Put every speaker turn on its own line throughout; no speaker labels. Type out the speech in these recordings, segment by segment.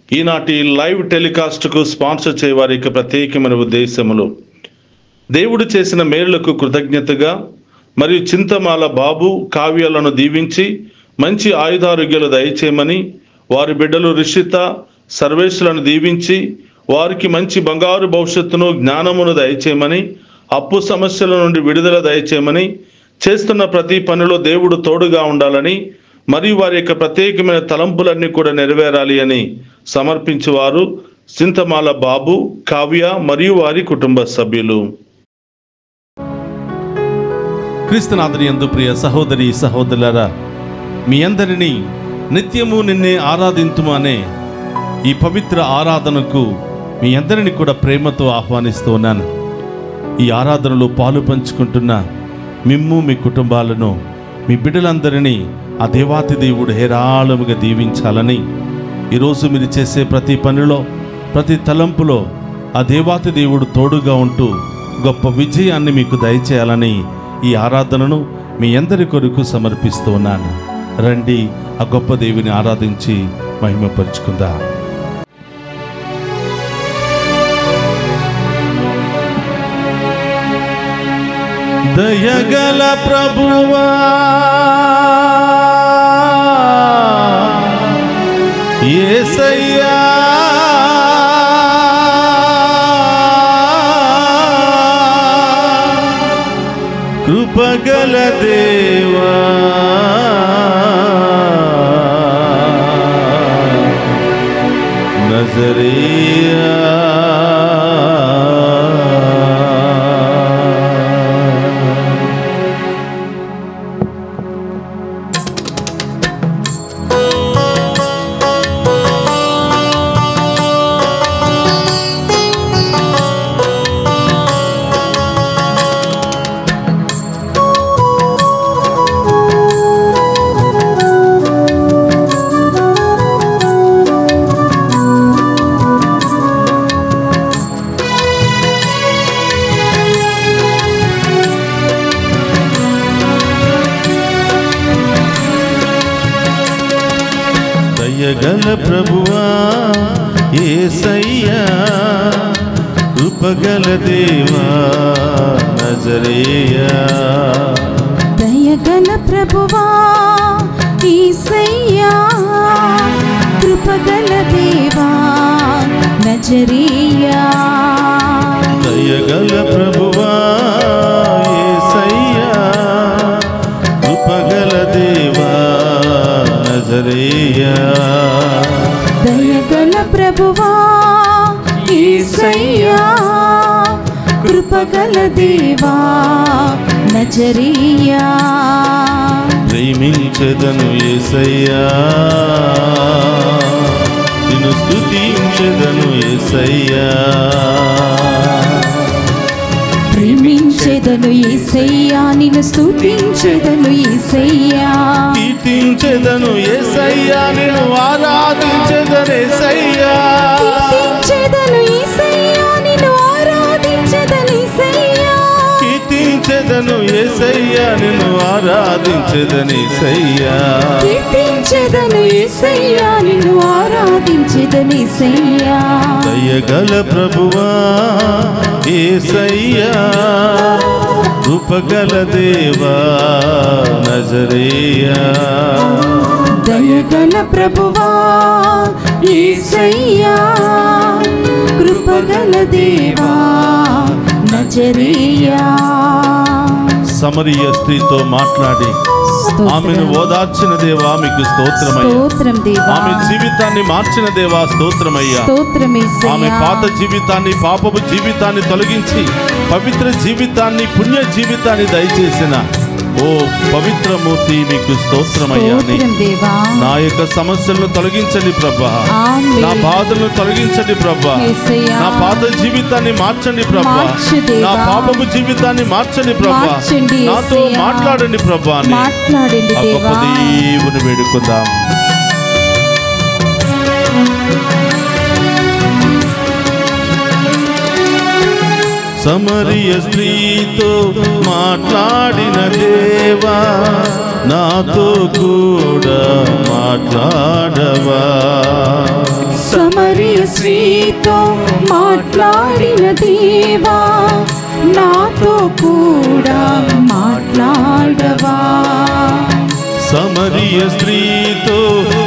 ఈనాటి live టెలికాస్ట్కు sponsor చేయవారికి ప్రత్యేకమైన ఉద్దేశములు దేవుడు చేసిన మేలులకు కృతజ్ఞతగా మరియు చింతమాల బాబు కావ్యాలను దీవించి మంచి ఆయుధారోగ్యాలు దయచేయమని, వారి బిడ్డలు రిషిత సర్వేశ్వరులను దీవించి వారికి మంచి బంగారు భవిష్యత్తును జ్ఞానమును దయచేయమని, అప్పు సమస్యల నుండి విడుదల దయచేయమని, చేస్తున్న ప్రతి పనిలో దేవుడు తోడుగా ఉండాలని మరియు వారి యొక్క ప్రత్యేకమైన తలంపులన్నీ కూడా నెరవేరాలి అని సమర్పించేవారు చింతమాల బాబు, కావ్య మరియు వారి కుటుంబ సభ్యులు. క్రీస్తునాథుని యందు ప్రియ సహోదరి సహోదరులారా, మీ అందరినీ నిత్యము నిన్నే ఆరాధింతుము అనే ఈ పవిత్ర ఆరాధనకు మీ అందరినీ కూడా ప్రేమతో ఆహ్వానిస్తూ ఉన్నాను. ఈ ఆరాధనలో పాలు పంచుకుంటున్న మిమ్ము, మీ కుటుంబాలను, మీ బిడ్డలందరినీ ఆ దేవాతి దేవుడు హేరాళముగా దీవించాలని, ఈరోజు మీరు చేసే ప్రతి పనిలో, ప్రతి తలంపులో ఆ దేవాతి దేవుడు తోడుగా ఉంటూ గొప్ప విజయాన్ని మీకు దయచేయాలని ఈ ఆరాధనను మీ అందరి కొరకు సమర్పిస్తూ ఉన్నాను. రండి, ఆ గొప్ప దేవుని ఆరాధించి మహిమపరుచుకుందాం. దయగల ప్రభువా యేసయ్యా, కృపగల దేవా, నజరేయా, దయగల ప్రభువా యేసయ్యా, కృపగల దేవా, నజరేయా.
దయగల ప్రభువా యేసయ్యా, కృపగల దేవా, నజరేయా.
దయగల ప్రభువా యేసయ్యా, కృపగల దేవా, నజరేయా.
దయగల ప్రభువా యేసయ్యా, కృపగల దేవా, నజరేయా.
ప్రేమించెదను యేసయ్యా, నిన్ను స్తుతించెదను యేసయ్యా.
ప్రేమించెదను యేసయ్యా, నిన్ను స్తుతించెదను యేసయ్యా.
కీర్తించెదను యేసయ్యా, నిన్ను ఆరాధించెదను యేసయ్యా.
కీర్తించెదను యేసయ్యా, నిన్ను ఆరాధించెదను యేసయ్యా.
కీర్తించెదను యేసయ్యా, నిన్ను ఆరాధించెదను యేసయ్యా.
కీర్తించెదను యేసయ్యా, నిన్ను ఆరాధించెదను యేసయ్యా.
దయగల ప్రభువా యేసయ్యా, కృపగల దేవా, నజరేయా.
దయగల ప్రభువా యేసయ్యా, కృపగల దేవా, నజరేయా.
సమరయ స్త్రీతో మాట్లాడి ఆమెను ఓదార్చిన దేవా మీకు స్తోత్రమయ్యా.
స్తోత్రం దేవా.
ఆమె జీవితాన్ని మార్చిన దేవా స్తోత్రమయ్యా.
స్తోత్రం యేసయ్యా.
ఆమె పాత జీవితాన్ని, పాపపు జీవితాన్ని తొలగించి పవిత్ర జీవితాన్ని, పుణ్య జీవితాన్ని దయచేసిన ఓ పవిత్రమూర్తి మీకు స్తోత్రమయ్యా.
నా
యొక్క సమస్యలను తొలగించండి ప్రభా, నా బాధలను తొలగించండి ప్రభా, నా పాత జీవితాన్ని మార్చండి ప్రభా, నా పాపపు జీవితాన్ని మార్చండి ప్రభా, నాతో మాట్లాడండి ప్రభా అని గొప్ప దేవుని వేడుకుందాం. సమరయ స్త్రీతో మాట్లాడిన దేవా, నాతో కూడా మాట్లాడవా.
సమరయ స్త్రీతో మాట్లాడిన దేవా, నాతో కూడా మాట్లాడవా.
సమరయ స్త్రీతో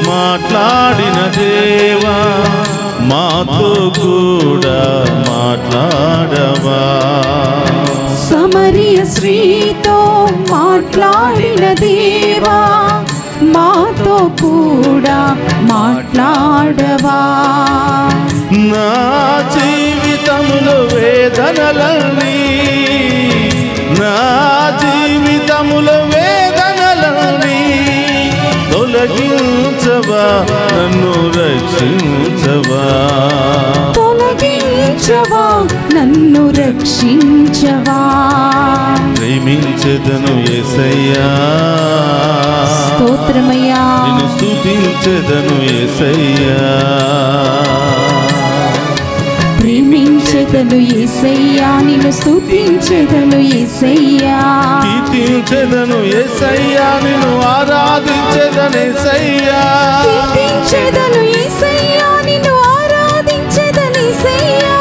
మాట్లాడిన దేవా, మాతో కూడా మాట్లాడవా.
సమరయ స్త్రీతో మాట్లాడిన దేవా, మాతో కూడా మాట్లాడవా.
నా జీవితములో వేదనలన్నీ, నా జీవితములో వేదనలన్నీ తొలగించవా, నన్ను రక్షించవా.
తొలగించవా, నన్ను రక్షించవా.
ప్రేమించెదను యేసయ్యా,
స్తోత్రమయ్యా.
నిన్ను స్తుతించెదను యేసయ్యా.
ప్రేమించెదను యేసయ్యా, నిన్ను స్తుతించెదను యేసయ్యా.
కీర్తించెదను యేసయ్యా, నిన్ను ఆరాధించెదను యేసయ్యా.
కీర్తించెదను యేసయ్యా, నిన్ను ఆరాధించెదను యేసయ్యా.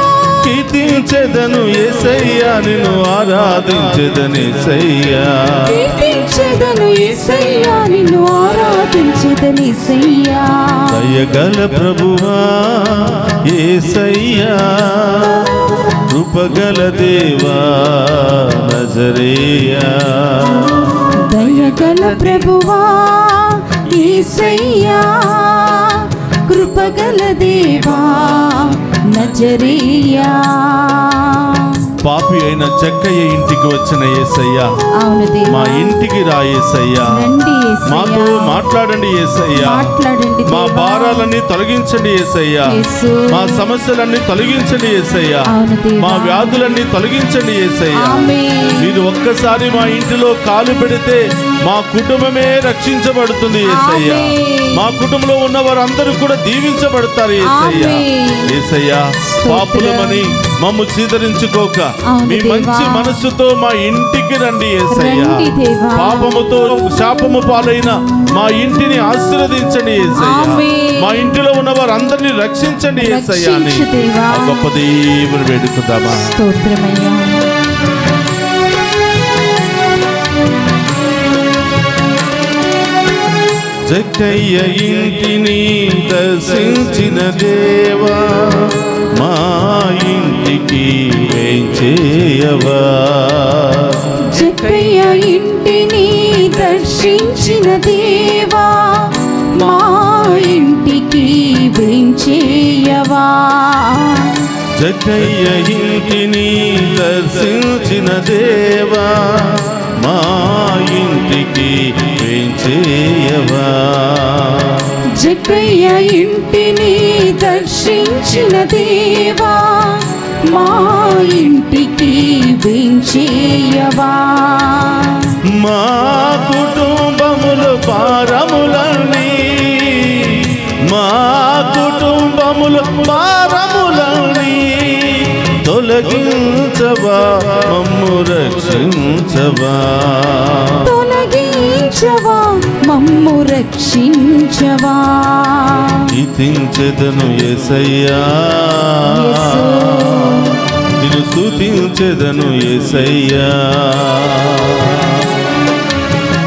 కీర్తించెదను యేసయ్యా, నిన్ను ఆరాధించెదను యేసయ్యా.
కీర్తించెదను యేసయ్యా, నిన్ను ఆరాధించెదను యేసయ్యా.
దయగల ప్రభువా యేసయ్యా, కృపగల దేవా నజరేయా.
దయగల ప్రభువా యేసయ్యా, కృపగల దేవా నజరేయా.
పాపి అయిన జక్కయ్య ఇంటికి వచ్చిన యేసయ్యా,
అవును దేవా,
మా ఇంటికి రా యేసయ్యా.
రండి యేసయ్యా.
మాతో మాట్లాడండి యేసయ్యా.
మాట్లాడండి
మా
దేవా.
భారాలన్నీ తొలగించండి యేసయ్యా.
యేసు.
మా సమస్యలన్నీ తొలగించండి యేసయ్యా.
అవును దేవా.
మా వ్యాధులన్నీ తొలగించండి యేసయ్యా.
ఆమేన్.
మీరు ఒక్కసారి మా ఇంటిలో కాలు పెడితే మా కుటుంబమే రక్షించబడుతుంది యేసయ్యా.
ఆమేన్.
మా కుటుంబంలో ఉన్న వారందరూ కూడా దీవించబడతారు యేసయ్యా.
ఆమేన్.
యేసయ్యా, పాపులమని మమ్ము చీదరించుకోక
అవును
మీ
దేవా.
మంచి మనసుతో మా ఇంటికి రండి యేసయ్యా.
రండి దేవా.
పాపముతో శాపము పాలైన మా ఇంటిని ఆశీర్వదించండి యేసయ్యా.
ఆమేన్.
మా ఇంటిలో ఉన్న వారందరినీ రక్షించండి యేసయ్యా అని
రక్షించు దేవా.
ఆ గొప్ప దేవుని వేడుకుందామా.
స్తోత్రమయ్యా.
జక్కయ్య ఇంటిని దర్శించిన దేవా, మా ఇంటికి వేంచేయవా.
జక్కయ్య ఇంటిని దర్శించిన దేవా, మా ఇంటికి వేంచేయవా.
జక్కయ్య ఇంటిని దర్శించిన దేవా, మా ఇంటికి వేంచేయవా.
జక్కయ్య ఇంటిని దర్శించిన దేవా, మా ఇంటికి వేంచేయవా.
మా కుటుంబములు భారములన్నీ, మా కుటుంబములు భారములన్నీ తొలగించవా, మమ్ము రక్షించవా.
తొలగించవా, మమ్ము రక్షించవా.
కీర్తించెదను యేసయ్యా,
యేసు.
నిన్ను స్తుతించెదను యేసయ్యా.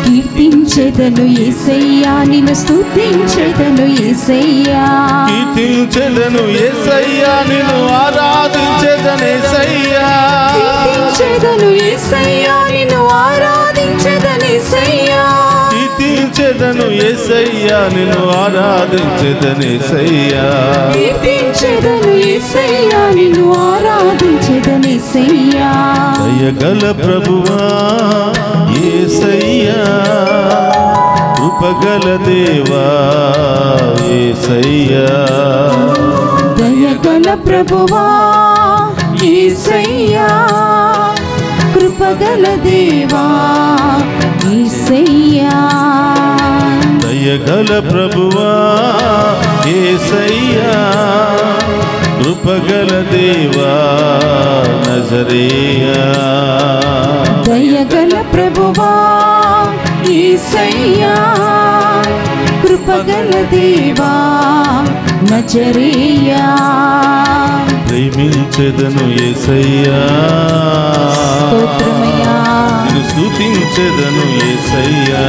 కీర్తించెదను యేసయ్యా, నిన్ను స్తుతించెదను యేసయ్యా.
కీర్తించెదను యేసయ్యా, నిన్ను ఆరాధించెదను యేసయ్యా.
కీర్తించెదను యేసయ్యా, నిన్ను ఆరాధించెదను యేసయ్యా.
కీర్తించెదను యేసయ్యా, నిన్ను ఆరాధించెదను యేసయ్యా.
కీర్తించెదను యేసయ్యా, నిన్ను ఆరాధించెదను యేసయ్యా.
దయగల ప్రభువా యేసయ్యా, కృపగల దేవా యేసయ్యా.
దయగల ప్రభువా యేసయ్యా, కృపగల దేవా యేసయ్యా.
దయగల ప్రభువా యేసయ్యా, కృపగల దేవా నజరేయా.
దయగల ప్రభువా యేసయ్యా, కృపగల దేవా నజరేయా.
ప్రేమించెదను యేసయ్యా,
స్తోత్రమయ్యా.
నిన్ను స్తుతించెదను యేసయ్యా,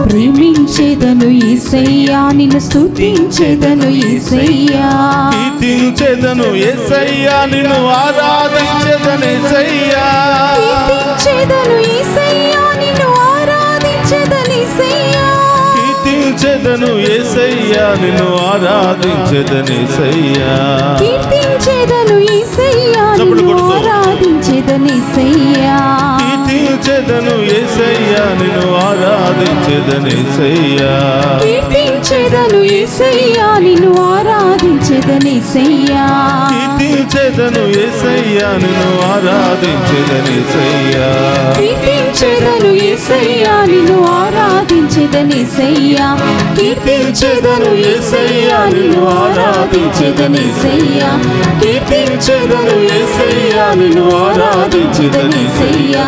ప్రేమించెదను యేసయ్యా, నిన్ను స్తుతించెదను యేసయ్యా,
కీర్తించెదను యేసయ్యా, నిన్ను ఆరాధించెదను యేసయ్యా,
కీర్తించెదను యేసయ్యా, నిన్ను ఆరాధించెదను యేసయ్యా,
కీర్తించెదను యేసయ్యా, నిన్ను ఆరాధించెదను యేసయ్యా,
కీర్తించెదను యేసయ్యా, నిన్ను ఆరాధించెదను యేసయ్యా,
కీర్తించెదను యేసయ్యా, నిన్ను ఆరాధించెదను యేసయ్యా,
కీర్తించెదను యేసయ్యా, నిన్ను ఆరాధించెదను యేసయ్యా,
కీర్తించెదను యేసయ్యా, నిన్ను ఆరాధించెదను యేసయ్యా,
కీర్తించెదను యేసయ్యా, నిన్ను ఆరాధించెదను యేసయ్యా, కీర్తించెదను యేసయ్యా, నిన్ను ఆరాధించెదను యేసయ్యా, కీర్తించెదను యేసయ్యా, నిన్ను ఆరాధించెదను యేసయ్యా,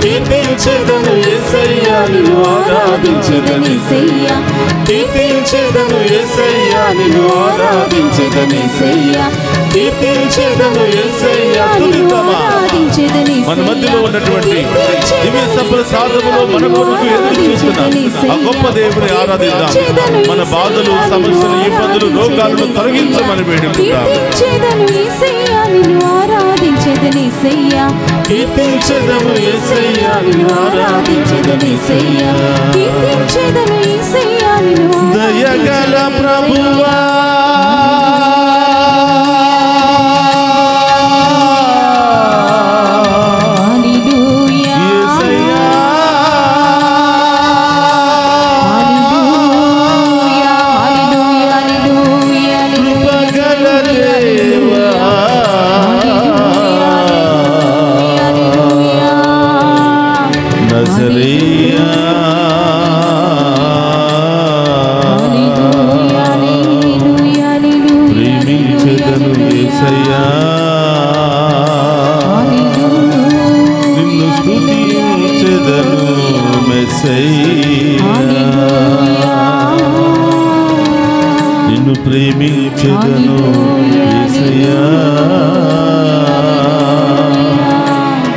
కీర్తించెదను యేసయ్యా, నిన్ను ఆరాధించెదను యేసయ్యా, కీర్తించెదను యేసయ్యా, నిన్ను ఆరాధించెదను యేసయ్యా, కీర్తించెదను యేసయ్యా, నిన్ను ఆరాధించెదను యేసయ్యా.
మన మధ్యలో ఉన్నటువంటి దివ్య సప్రసాదములో మన కొరకు ఎదురు చూస్తున్న ఆ గొప్ప దేవుని ఆరాధిద్దాం. మన బాధలు, సమస్యలు, ఇబ్బందులు, రోగాలను తొలగించమని వేడుకుందాం.
కీర్తించెదను యేసయ్యా, నిన్ను ఆరాధించెదను యేసయ్యా,
కీర్తించెదము యేసయ్యా,
నిన్ను ఆరాధించెదను యేసయ్యా, కీర్తించెదను యేసయ్యా, నిన్ను
దయగల ప్రభువా,
హల్లెలూయా,
యేసయ్యా,
హల్లెలూయా, హల్లెలూయా, హల్లెలూయా,
కృపగల దేవా,
హల్లెలూయా,
నజరేయా,
హల్లెలూయా, హల్లెలూయా,
ప్రేమించెదను యేసయ్యా, నిన్ను స్తుతించెదను మెస్సయ్యా, నిన్ను ప్రేమించెదను యేసయ్యా,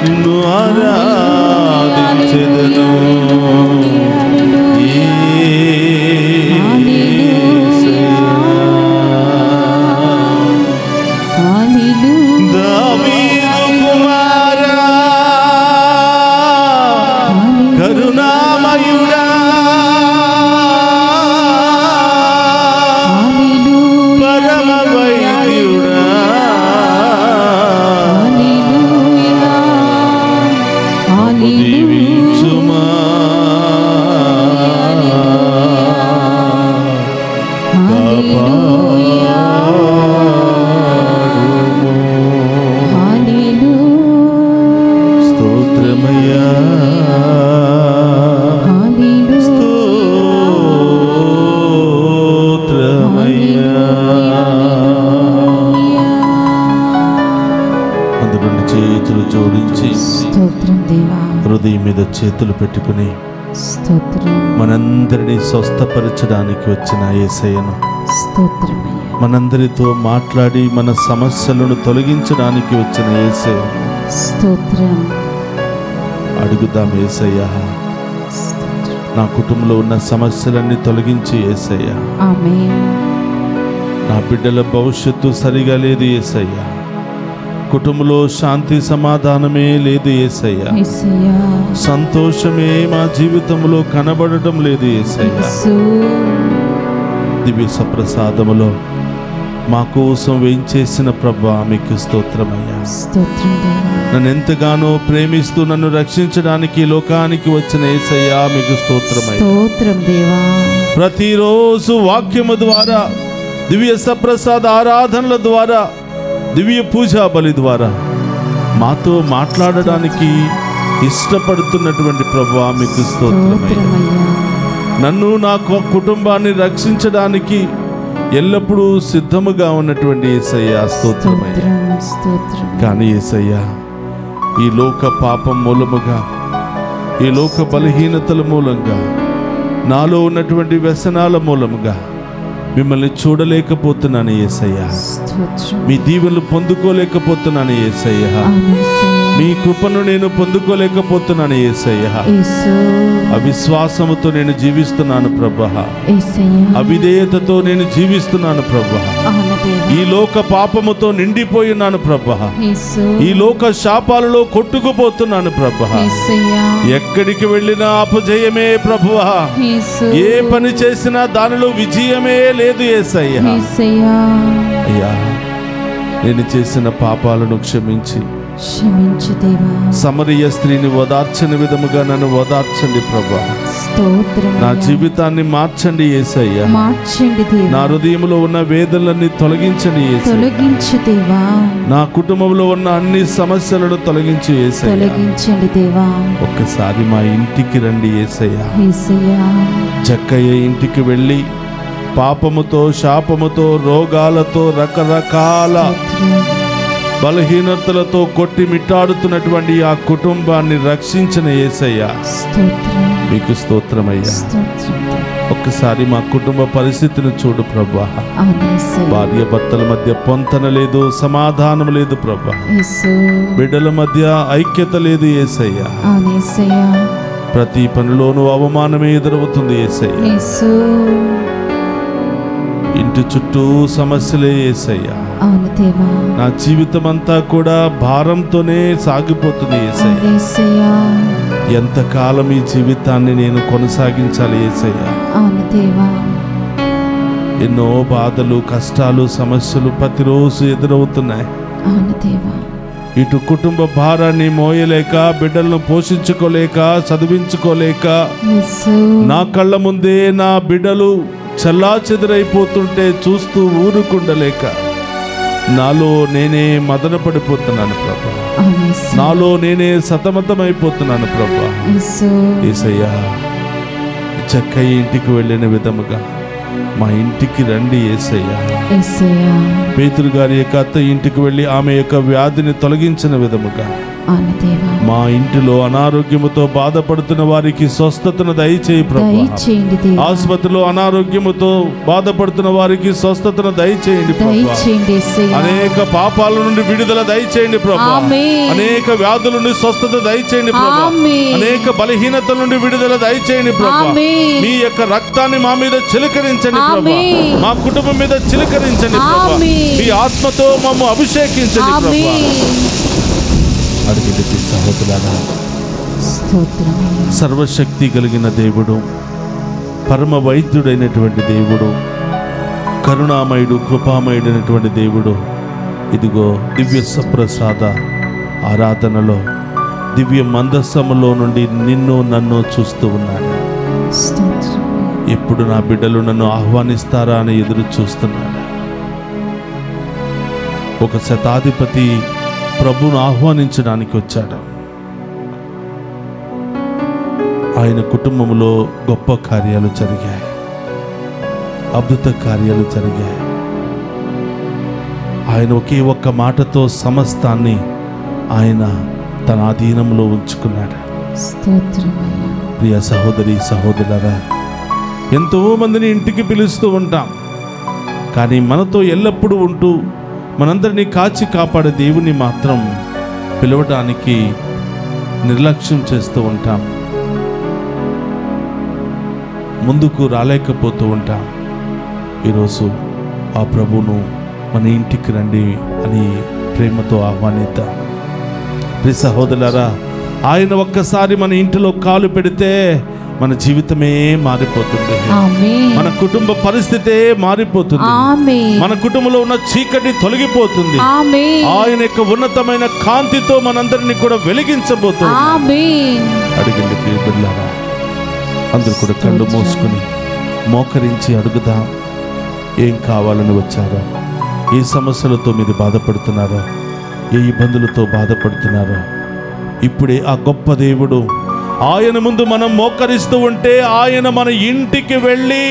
నిన్ను ఆరాధించెదను దావీదు కుమారా, కరుణామయుడా, పరమ వైద్యుడా, దీవించుమా, స్తోత్రమయ్యా, స్తోత్రమయ్యా. అందులో చేతులు జోడించి
స్తోత్రం దేవా,
హృదయం మీద చేతులు పెట్టుకుని
స్తోత్రం,
మనందరినీ స్వస్థపరచడానికి వచ్చిన యేసయ్యను,
స్తోత్రమయ్యా,
మనందరితో మాట్లాడి మన సమస్యలను తొలగించడానికి వచ్చిన యేసయ్యను
స్తోత్రం,
అడుగుదాం. యేసయ్యా,
స్తోత్రం,
నా కుటుంబంలో ఉన్న సమస్యలన్నీ తొలగించి యేసయ్యా,
ఆమేన్,
నా బిడ్డల భవిష్యత్తు సరిగా లేదు యేసయ్యా, కుటుంబంలో శాంతి సమాధానమే లేదు యేసయ్యా,
యేసయ్యా,
సంతోషమే మా జీవితంలో కనబడటం లేదు యేసయ్యా.
యేసు,
దివ్య సప్రసాదములో మా కోసం వేయించేసిన ప్రభువా మీకు స్తోత్రమయ్యా.
స్తోత్రం దేవా,
నన్ను ఎంతగానో ప్రేమిస్తూ నన్ను రక్షించడానికి లోకానికి వచ్చిన యేసయ్యా మీకు స్తోత్రమయ్యా.
స్తోత్రం దేవా,
ప్రతిరోజు వాక్యము ద్వారా, దివ్య సప్రసాద ఆరాధనల ద్వారా, దివ్య పూజా బలి ద్వారా మాతో మాట్లాడడానికి ఇష్టపడుతున్నటువంటి ప్రభువా మీకు స్తోత్రమయ్యా.
స్తోత్రమయ్యా,
నన్ను నా కుటుంబాన్ని రక్షించడానికి ఎల్లప్పుడూ సిద్ధముగా ఉన్నటువంటి యేసయ్యా స్తోత్రమయ్యా.
స్తోత్రం, స్తోత్రం,
కానీ యేసయ్యా, ఈ లోక పాపం మూలముగా, ఈ లోక బలహీనతల మూలంగా, నాలో ఉన్నటువంటి వ్యసనాల మూలముగా మిమ్మల్ని చూడలేకపోతున్నాను యేసయ్యా.
స్తోత్రం.
మీ దీవెనలు పొందుకోలేకపోతున్నాను యేసయ్యా.
అవును యేసయ్యా.
మీ కృపను నేను పొందుకోలేకపోతున్నాను యేసయ్యా.
యేసు.
అవిశ్వాసముతో నేను జీవిస్తున్నాను ప్రభువా.
యేసయ్యా.
అవిధేయతతో నేను జీవిస్తున్నాను ప్రభువా.
అవును దేవా.
ఈ లోక పాపముతో నిండిపోయినాను ప్రభువా.
యేసు.
ఈ లోక శాపాలలో కొట్టుకుపోతున్నాను ప్రభువా.
యేసయ్యా.
ఎక్కడికి వెళ్ళినా అపజయమే ప్రభువా.
యేసు.
ఏ పని చేసినా దానిలో విజయమే లేదు యేసయ్యా.
యేసయ్యా.
అయ్యా, నేను చేసిన పాపాలను క్షమించి
క్షమించు దేవా.
సమరయ స్త్రీని ఓదార్చని విధముగా నన్ను ఓదార్చండి ప్రభువా.
స్తోత్రం.
నా జీవితాన్ని మార్చండి యేసయ్యా.
మార్చండి దేవా.
నా హృదయంలో ఉన్న వేదనలన్నీ తొలగించండి యేసయ్యా.
తొలగించు దేవా.
నా కుటుంబంలో ఉన్న అన్ని సమస్యలను తొలగించి యేసయ్యా.
తొలగించండి దేవా.
ఒక్కసారి మా ఇంటికి రండి యేసయ్యా.
యేసయ్యా.
చక్కయ్య ఇంటికి వెళ్ళి పాపముతో శాపముతో రోగాలతో రకరకాల
స్తోత్రం.
బలహీనతలతో కొట్టి మిట్టాడుతున్నటువంటి ఆ కుటుంబాన్ని రక్షించిన యేసయ్యా,
స్తోత్రం.
మీకు స్తోత్రమయ్యా.
స్తోత్రం.
ఒక్కసారి మా కుటుంబ పరిస్థితిని చూడు ప్రభువా.
అవును యేసయ్యా.
భార్య భర్తల మధ్య పొంతన లేదు, సమాధానం లేదు ప్రభువా.
యేసు.
బిడ్డల మధ్య ఐక్యత లేదు యేసయ్యా.
అవును యేసయ్యా.
ప్రతి పనిలోనూ అవమానమే ఎదురవుతుంది యేసయ్యా.
యేసు.
ఇంటి చుట్టూ సమస్యలే యేసయ్యా.
అవును దేవా.
నా జీవితం అంతా కూడా భారంతోనే సాగిపోతుంది యేసయ్యా.
అవును యేసయ్యా.
ఎంతకాలం ఈ జీవితాన్ని నేను కొనసాగించాలి యేసయ్యా.
అవును దేవా.
ఎన్నో బాధలు, కష్టాలు, సమస్యలు ప్రతిరోజు ఎదురవుతున్నాయి.
అవును దేవా.
ఇటు కుటుంబ భారాన్ని మోయలేక, బిడ్డలను పోషించుకోలేక, చదివించుకోలేక,
యేసు.
నా కళ్ళ ముందే నా బిడ్డలు చెల్లాచెదురైపోతుంటే చూస్తూ ఊరుకుండలేక నాలో నేనే మదన పడిపోతున్నాను ప్రభా.
అవును యేసు.
నాలో నేనే సతమతమైపోతున్నాను ప్రభా.
యేసు.
యేసయ్యా, చక్కయ్య ఇంటికి వెళ్ళిన విధముగా మా ఇంటికి రండి యేసయ్యా.
యేసయ్యా.
పేతురు గారి యొక్క అత్త ఇంటికి వెళ్ళి ఆమె యొక్క వ్యాధిని తొలగించిన విధముగా
అవును దేవా.
మా ఇంటిలో అనారోగ్యముతో బాధపడుతున్న వారికి స్వస్థతను దయచేయి ప్రభా.
దయచేయండి దేవా.
ఆసుపత్రిలో అనారోగ్యముతో బాధపడుతున్న వారికి స్వస్థతను దయచేయండి ప్రభా.
దయచేయండి యేసయ్యా.
అనేక పాపాల నుండి విడుదల దయచేయండి ప్రభా.
ఆమేన్.
అనేక వ్యాధుల నుండి స్వస్థత దయచేయండి ప్రభా.
ఆమేన్.
అనేక బలహీనతల నుండి విడుదల దయచేయండి ప్రభా.
ఆమేన్.
మీ యొక్క రక్తాన్ని మా మీద చిలకరించండి ప్రభా.
ఆమేన్.
మా కుటుంబం మీద చిలకరించండి ప్రభా.
ఆమేన్.
మీ ఆత్మతో మమ్ము అభిషేకించండి ప్రభా.
ఆమేన్.
అడిగితే సహోదరులారా,
స్తోత్రమయ్యా.
సర్వశక్తి కలిగిన దేవుడు, పరమ వైద్యుడైనటువంటి దేవుడు, కరుణామయుడు, కృపామయుడైనటువంటి దేవుడు, ఇదిగో దివ్య సప్రసాద ఆరాధనలో దివ్య మందస్సములో నుండి నిన్ను నన్ను చూస్తూ ఉన్నాడు.
స్తోత్రమయ్యా.
ఎప్పుడు నా బిడ్డలు నన్ను ఆహ్వానిస్తారా అని ఎదురు చూస్తున్నాడు. ఒక శతాధిపతి ప్రభువును ఆహ్వానించడానికి వచ్చాడు. ఆయన కుటుంబంలో గొప్ప కార్యాలు జరిగాయి, అద్భుత కార్యాలు జరిగాయి. ఆయన ఒకే ఒక్క మాటతో సమస్తాన్ని ఆయన తన ఆధీనంలో ఉంచుకున్నాడు.
స్తోత్రమయ్యా.
ప్రియ సహోదరి సహోదరులారా, ఎంతో మందిని ఇంటికి పిలుస్తూ ఉంటాం, కానీ మనతో ఎల్లప్పుడూ ఉంటూ మనందరినీ కాచి కాపాడే దేవుని మాత్రం పిలవడానికి నిర్లక్ష్యం చేస్తూ ఉంటాం, ముందుకు రాలేకపోతూ ఉంటాం. ఈరోజు ఆ ప్రభువును మన ఇంటికి రండి అని ప్రేమతో ఆహ్వానిద్దాం. ప్రియ సహోదరులారా, ఆయన ఒక్కసారి మన ఇంటిలో కాలు పెడితే మన జీవితమే మారిపోతుంది.
ఆమేన్.
మన కుటుంబ పరిస్థితే మారిపోతుంది.
ఆమేన్.
మన కుటుంబంలో ఉన్న చీకటి తొలగిపోతుంది.
ఆమేన్.
ఆయన యొక్క ఉన్నతమైన కాంతితో మనందరినీ కూడా వెలిగించబోతుంది.
ఆమేన్.
అడిగండి ప్రియ బిడ్డలారా, అందరూ కూడా కళ్ళు మూసుకుని మోకరించి అడుగుదాం. ఏం కావాలని వచ్చారో, ఏ సమస్యలతో మీరు బాధపడుతున్నారో, ఏ ఇబ్బందులతో బాధపడుతున్నారో, ఇప్పుడే ఆ గొప్ప దేవుడు ఆయన ముందు మనం మోకరిస్తూ ఉంటే ఆయన మన ఇంటికి వెళ్ళి,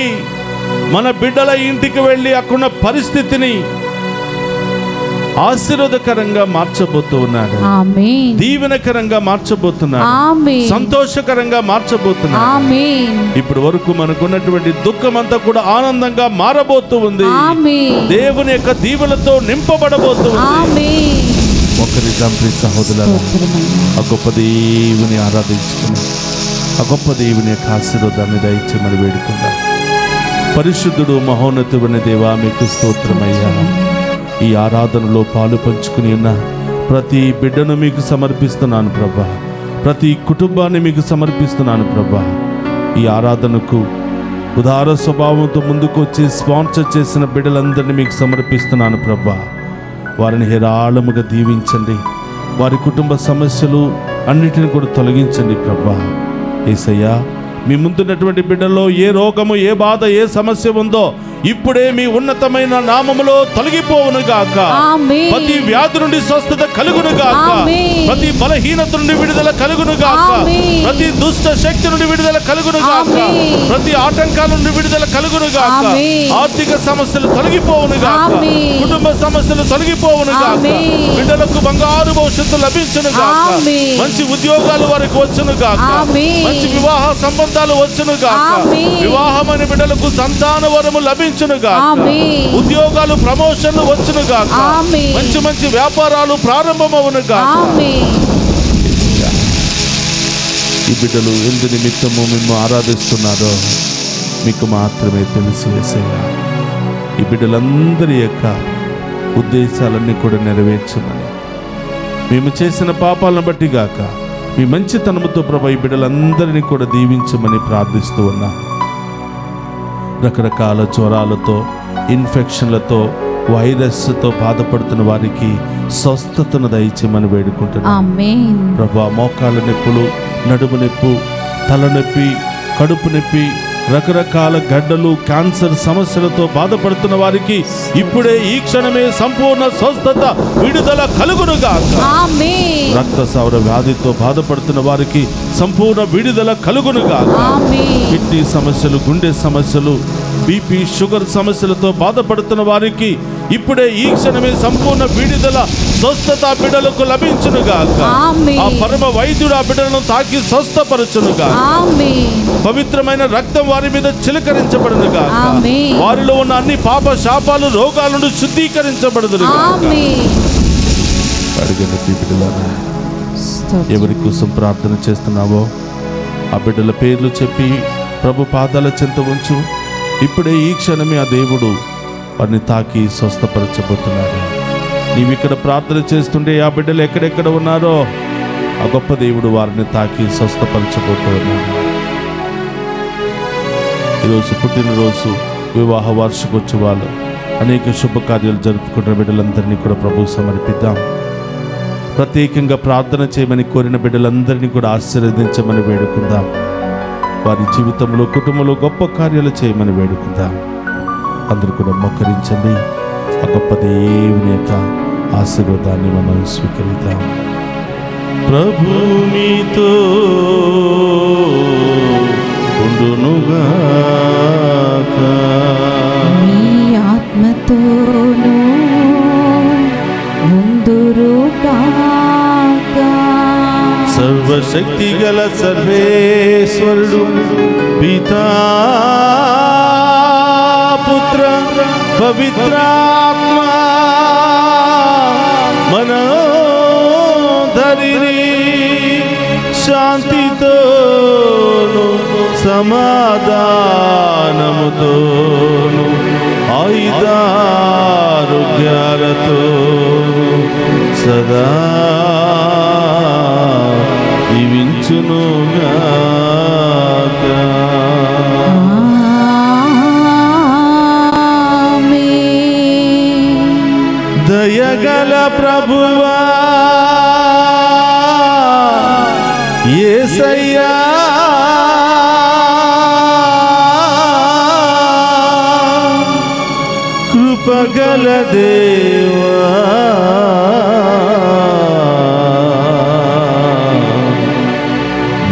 మన బిడ్డల ఇంటికి వెళ్ళి అక్కడున్న పరిస్థితిని ఆశీర్వాదకరంగా మార్చబోతూ ఉన్నాడు.
ఆమేన్.
దీవెనకరంగా మార్చబోతున్నాడు.
ఆమేన్.
సంతోషకరంగా మార్చబోతున్నాడు.
ఆమేన్.
ఇప్పటి వరకు మనకున్నటువంటి దుఃఖం అంతా కూడా ఆనందంగా మారబోతూ ఉంది.
ఆమేన్.
దేవుని యొక్క దీవెనతో నింపబడబోతూ ఉంది.
ఆమేన్.
ఒకరిద్దం ప్రియ సహోదరులారా, ఆ గొప్ప దేవుని ఆరాధించుకుని ఆ గొప్ప దేవుని యొక్క ఆశీర్వాదాన్ని దయచేయమని వేడుకుందాం. పరిశుద్ధుడు మహోన్నతుడైన దేవా, మీకు స్తోత్రమయ్యా. ఈ ఆరాధనలో పాలు పంచుకుని ఉన్న ప్రతి బిడ్డను మీకు సమర్పిస్తున్నాను ప్రభా. ప్రతి కుటుంబాన్ని మీకు సమర్పిస్తున్నాను ప్రభా. ఈ ఆరాధనకు ఉదార స్వభావంతో ముందుకు వచ్చి స్పాన్సర్ చేసిన బిడ్డలందరినీ మీకు సమర్పిస్తున్నాను ప్రభా. వారిని హేరాళముగా దీవించండి. వారి కుటుంబ సమస్యలు అన్నిటిని కూడా తొలగించండి ప్రభా. యేసయ్యా, మీ ముందున్నటువంటి బిడ్డల్లో ఏ రోగము, ఏ బాధ, ఏ సమస్య ఉందో ఇప్పుడే మీ ఉన్నతమైన నామములో తొలగిపోవును గాక.
ఆమేన్.
ప్రతి వ్యాధి నుండి స్వస్థత కలుగును గాక.
ఆమేన్.
ప్రతి బలహీనత నుండి విడుదల కలుగును గాక.
ఆమేన్.
ప్రతి దుష్ట శక్తి నుండి విడుదల కలుగును గాక.
ఆమేన్.
ప్రతి ఆటంకాల నుండి విడుదల కలుగును గాక.
ఆమేన్.
ఆర్థిక సమస్యలు తొలగిపోవును గాక.
ఆమేన్.
కుటుంబ సమస్యలు తొలగిపోవును గాక.
ఆమేన్.
బిడ్డలకు బంగారు భవిష్యత్తు లభించును గాక.
ఆమేన్.
మంచి ఉద్యోగాలు వారికి వచ్చును గాక.
ఆమేన్.
మంచి వివాహ సంబంధాలు వచ్చును గాక.
ఆమేన్.
వివాహమైన బిడ్డలకు సంతాన వరము లభించును గాక.
ఆమేన్.
ఉద్యోగాలు, ప్రమోషన్లు వచ్చును గాక.
ఆమేన్.
మంచి మంచి వ్యాపారాలు ప్రారంభమవును గాక.
ఆమేన్.
ఈ బిడ్డలు ఎందు నిమిత్తము మేము ఆరాధిస్తున్నారో మీకు మాత్రమే తెలుసు యేసయ్యా. ఈ బిడ్డలందరి యొక్క ఉద్దేశాలన్నీ కూడా నెరవేర్చమని, మేము చేసిన పాపాలను బట్టి గాక మీ మంచితనముతో ప్రభా ఈ బిడ్డలందరినీ కూడా దీవించమని ప్రార్థిస్తూ ఉన్నాం. రకరకాల జ్వరాలతో, ఇన్ఫెక్షన్లతో, వైరస్తో బాధపడుతున్న వారికి స్వస్థతను దయచేయమని వేడుకుంటున్నాం
ఆమేన్.
ప్రభా. మోకాళ్ళ నొప్పులు, నడుము నొప్పు, తలనొప్పి, కడుపు నొప్పి, రకరకాల గడ్డలు, క్యాన్సర్ సమస్యలతో బాధపడుతున్న వారికి ఇప్పుడే ఈ క్షణమే సంపూర్ణ స్వస్థత, విడుదల కలుగునుగాక.
ఆమేన్.
రక్తస్రావ వ్యాధితో బాధపడుతున్న వారికి సంపూర్ణ విడుదల కలుగునుగాక.
ఆమేన్.
కిడ్నీ సమస్యలు, గుండె సమస్యలు, బీపీ, షుగర్ సమస్యలతో బాధపడుతున్న వారికి ఇప్పుడే ఈ క్షణమే సంపూర్ణ విడుదల, స్వస్థత బిడ్డలకు లభించునుగాక.
ఆమేన్.
ఆ పరమ వైద్యుడు ఆ బిడ్డలను తాకి స్వస్థపరచునుగాక.
ఆమేన్.
పవిత్రమైన రక్తం వారి మీద చిలకరించబడునుగాక.
ఆమేన్.
వారిలో ఉన్న అన్ని పాప శాపాలు, రోగాల నుండి శుద్ధీకరించబడునుగాక.
ఆమేన్.
అడిగిన బిడ్డలారా,
స్తోత్రం.
ఎవరి కోసం ప్రార్థన చేస్తున్నావో ఆ బిడ్డల పేర్లు చెప్పి ప్రభు పాదాల చెంత ఉంచు. ఇప్పుడే ఈ క్షణమే ఆ దేవుడు వారిని తాకి స్వస్థపరచబోతున్నాడు. నీవు ఇక్కడ ప్రార్థన చేస్తుంటే ఆ బిడ్డలు ఎక్కడెక్కడ ఉన్నారో ఆ గొప్ప దేవుడు వారిని తాకి స్వస్థపరచబోతున్నాడు. ఈరోజు పుట్టినరోజు, వివాహ వార్షికోత్సవాలు, అనేక శుభకార్యాలు జరుపుకుంటున్న బిడ్డలందరినీ కూడా ప్రభువు సమర్పిద్దాం. ప్రత్యేకంగా ప్రార్థన చేయమని కోరిన బిడ్డలందరినీ కూడా ఆశీర్వదించమని వేడుకుందాం. వారి జీవితంలో, కుటుంబంలో గొప్ప కార్యాలు చేయమని వేడుకుందాం. అందరూ కూడా మోకరించండి. ఆ గొప్ప దేవుని యొక్క ఆశీర్వాదాన్ని మనం స్వీకరిద్దాం. ప్రభు మీతో ఉండునుగాక.
మీ ఆత్మతోనూ ఉందురుగాక.
సర్వశక్తి గల సర్వేశ్వరుడు పితా, పుత్ర, పవిత్రాత్మ మనోధరిని శాంతితోను, సమాధానముతోను, ఆయుధారోగ్యాలతో సదా దీవించునుగాక.
ఆమేన్.
దయగల ప్రభువా యేసయ్యా, కృపగల దేవా,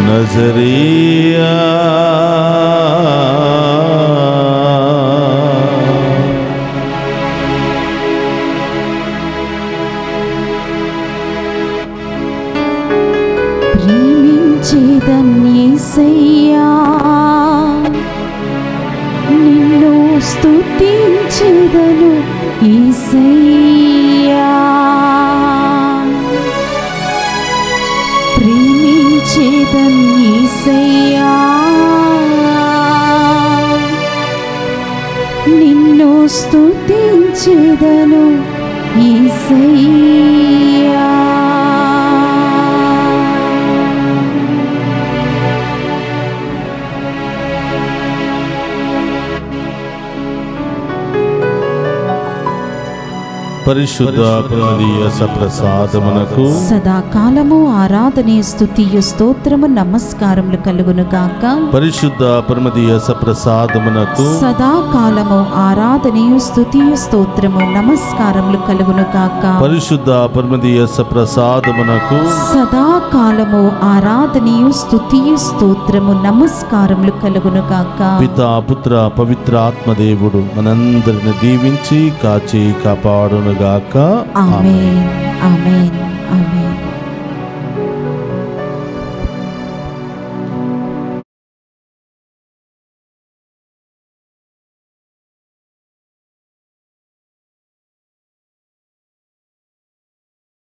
నజరియా,
యేసయ్యా నిన్ను స్తుతించెదను యేసయ్యా ప్రేమించెదను యేసయ్యా నిన్ను స్తుతించెదను యేసయ్యా
పరిశుద్ధ ప్రమదీయ సప్రసాదమునకు
సదాకాలము ఆరాధనే స్తుతియు స్తోత్రము నమస్కారములు కలుగును గాక.
పరిశుద్ధ ప్రమదీయ సప్రసాదమునకు
సదాకాలము ఆరాధనేయు స్తుతియు స్తోత్రము నమస్కారములు కలుగును గాక.
పరిశుద్ధ ప్రమదీయ సప్రసాదమునకు
సదాకాలము ఆరాధనేయు స్తుతియు స్తోత్రము నమస్కారములు కలుగును గాక.
పితా పుత్ర పవిత్ర ఆత్మదేవుడు మనందరిని దీవించి కాచి కాపాడునుగాక.
ఆమేన్ ఆమేన్ ఆమేన్.